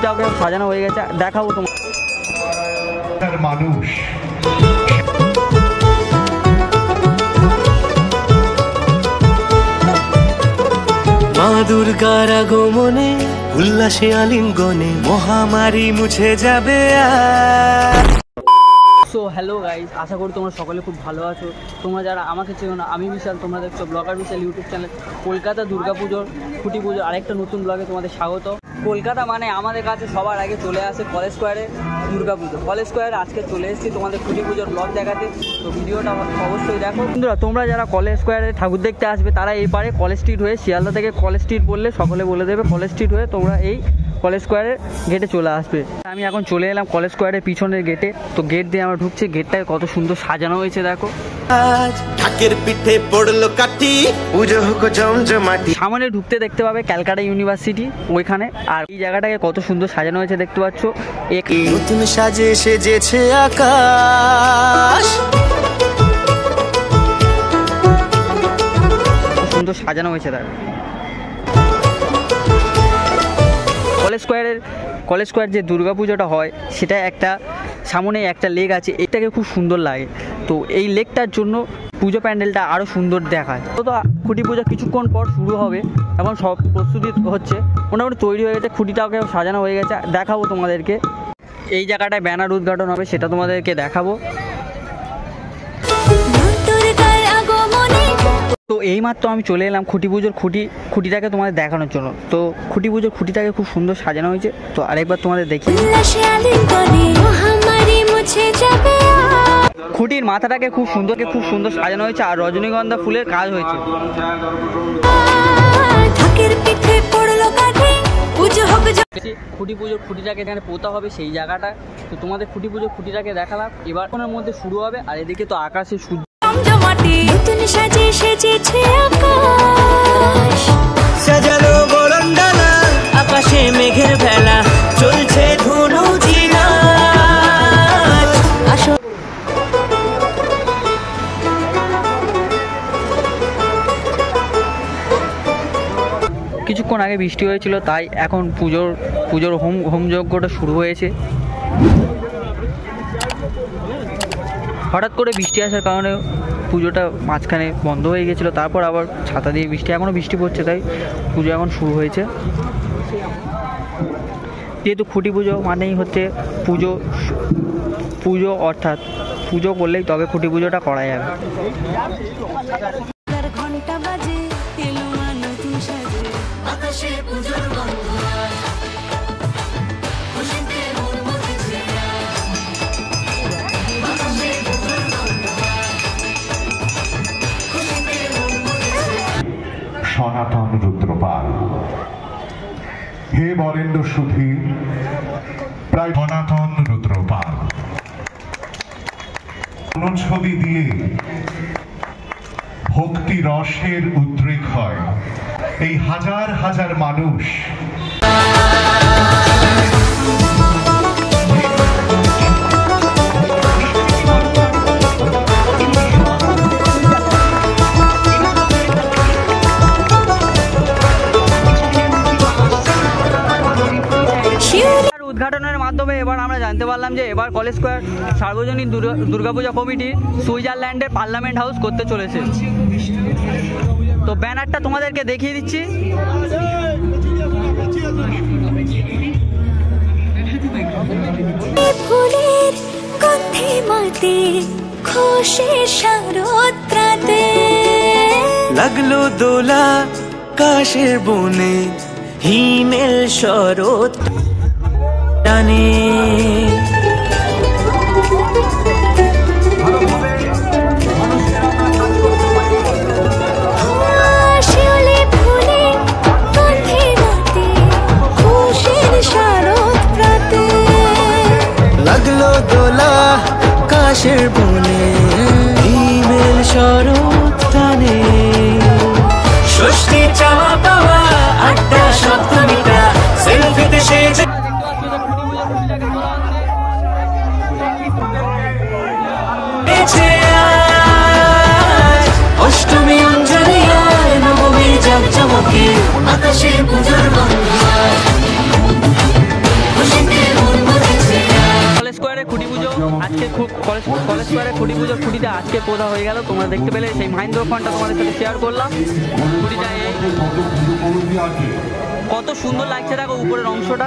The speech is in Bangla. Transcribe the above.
খুঁটিটাও সাজানো হয়ে গেছে, দেখাবো তোমার মানুষ। মা দুর্গার আগমনে উল্লাসে আলিঙ্গনে মহামারী মুছে যাবে। সো হ্যালো গাইস, আশা করি তোমরা সকলে খুব ভালো আছো। তোমরা যারা আমাকে চেনো না, আমি বিশাল, তোমরা দেখছো ব্লগার বিশাল ইউটিউব চ্যানেল। কলকাতা দুর্গাপুজোর খুঁটি পুজোর আরেকটা নতুন ব্লগে তোমাদের স্বাগত। কলকাতা মানে আমাদের কাছে সবার আগে চলে আসে কলেজ স্কোয়ারে দুর্গাপুজো। কলেজ স্কোয়ারে আজকে চলে এসেছি তোমাদের খুঁটি পুজোর ব্লগ দেখাতে, তো ভিডিওটা অবশ্যই দেখো। বন্ধুরা, তোমরা যারা কলেজ স্কোয়ারে ঠাকুর দেখতে আসবে তারা এই পারে কলেজ স্ট্রিট হয়ে, শিয়ালদা থেকে কলেজ স্ট্রিট বললে সকলে বলে দেবে কলেজ স্ট্রিট হয়ে তোমরা এই কলেজ স্কোয়ারের গেটে চলে আসবে। আমি এখন চলে এলাম কলেজ স্কোয়ারের পিছনের গেটে। তো গেট দিয়ে আমরা ঢুকছি, গেটটায় কত সুন্দর সাজানো হয়েছে দেখো। ঢাকের পিঠে পড়লো কাটি, পুজো হোক জমজমাটি। সামনে ঢুকতে দেখতে পাবে ক্যালকাটা ইউনিভার্সিটি ওইখানে, আর এই জায়গাটাকে কত সুন্দর সাজানো হয়েছে দেখতে পাচ্ছ। নতুন সাজে সেজেছে আকাশ, সুন্দর সাজানো হয়েছে দেখো। কলেজ স্কোয়ার যে দুর্গাপুজোটা হয় সেটা একটা সামনে একটা লেক আছে, এটাকে খুব সুন্দর লাগে। তো এই লেকটার জন্য পুজো প্যান্ডেলটা আরও সুন্দর দেখায়। তো খুঁটি পুজো কিছুক্ষণ পর শুরু হবে, এখন সব প্রস্তুতি হচ্ছে, মোটামুটি তৈরি হয়ে গেছে, খুঁটিটাকে সাজানো হয়ে গেছে, দেখাবো তোমাদেরকে। এই জায়গাটায় ব্যানার উদ্ঘাটন হবে, সেটা তোমাদেরকে দেখাবো। তো এইমাত্র আমি চলে এলাম খুঁটি পুজোর খুঁটিটাকে তোমাদের দেখানোর জন্য। তো খুঁটি পুজোর খুঁটিটাকে খুব সুন্দর সাজানো হয়েছে, তো আরেকবার তোমাদের দেখি। খুঁটির মাথাটাকে খুব সুন্দর সাজানো হয়েছে, আর রজনীগন্ধা ফুলের কাজ হয়েছে। খুঁটি পুজোর খুঁটিটাকে এখানে পোতা হবে সেই জায়গাটা। তো তোমাদের খুঁটি পুজোর খুঁটিটাকে দেখালাম, এবার কোনের মধ্যে শুরু হবে। আর এদিকে তো আকাশে সূর্য সাজালো বরণডালা, আকাশে মেঘের ভেলা, চলছে ধনুচি নাচ। কিছুক্ষণ আগে বৃষ্টি হয়েছিল, তাই এখন পুজোর হোমযজ্ঞটা শুরু হয়েছে। হঠাৎ করে বৃষ্টি আসার কারণে পুজোটা মাঝখানে বন্ধ হয়ে গেছিলো, তারপর আবার ছাতা দিয়ে এখনও বৃষ্টি পড়ছে, তাই পুজো এখন শুরু হয়েছে। যেহেতু খুঁটি পুজো মানেই হচ্ছে পুজো অর্থাৎ পুজো করলেই তবে খুঁটি পুজোটা করা যাবে। সনাতন রুদ্রপাল, হে বরেণ্য সুধীর, প্রায় সনাতন রুদ্রপাল ছবি দিয়ে ভক্তি রসের উদ্রেক হয়। এই হাজার হাজার মানুষ উদ্ঘাটনের মাধ্যমে এবার আমরা জানতে পারলাম যে এবার কলেজ স্কোয়ার সার্বজনীন দুর্গাপূজা কমিটি সুইজারল্যান্ডের পার্লামেন্ট হাউস করতে চলেছে। তো ব্যানারটা তোমাদেরকে দেখিয়ে দিচ্ছি। ফুলের গন্ধে মাতে খুশির শারদরাতে লাগলো দোলা কাশের বনে, হিমেল শরৎ টানে। লাগলো দোলা কাশের বনে, হিমেল শরৎ টানে। ষষ্ঠী চাওয়া পাওয়া আড্ডা সপ্তমীটা সেলফিতে সেজে অষ্টমী অঞ্জলি নবমী জাকজমকে আকাশে পুজোর গন্ধ। আজকে খুব কলেজ স্কোয়ারে খুঁটি পুজোর খুঁটিটা আজকে পোঁতা হয়ে গেল, তোমরা দেখতে পেলে। সেই মহেন্দ্র ফোনটা তোমাদের সাথে শেয়ার করলাম। খুঁটিটা কত সুন্দর লাগছে দেখো উপরের অংশটা।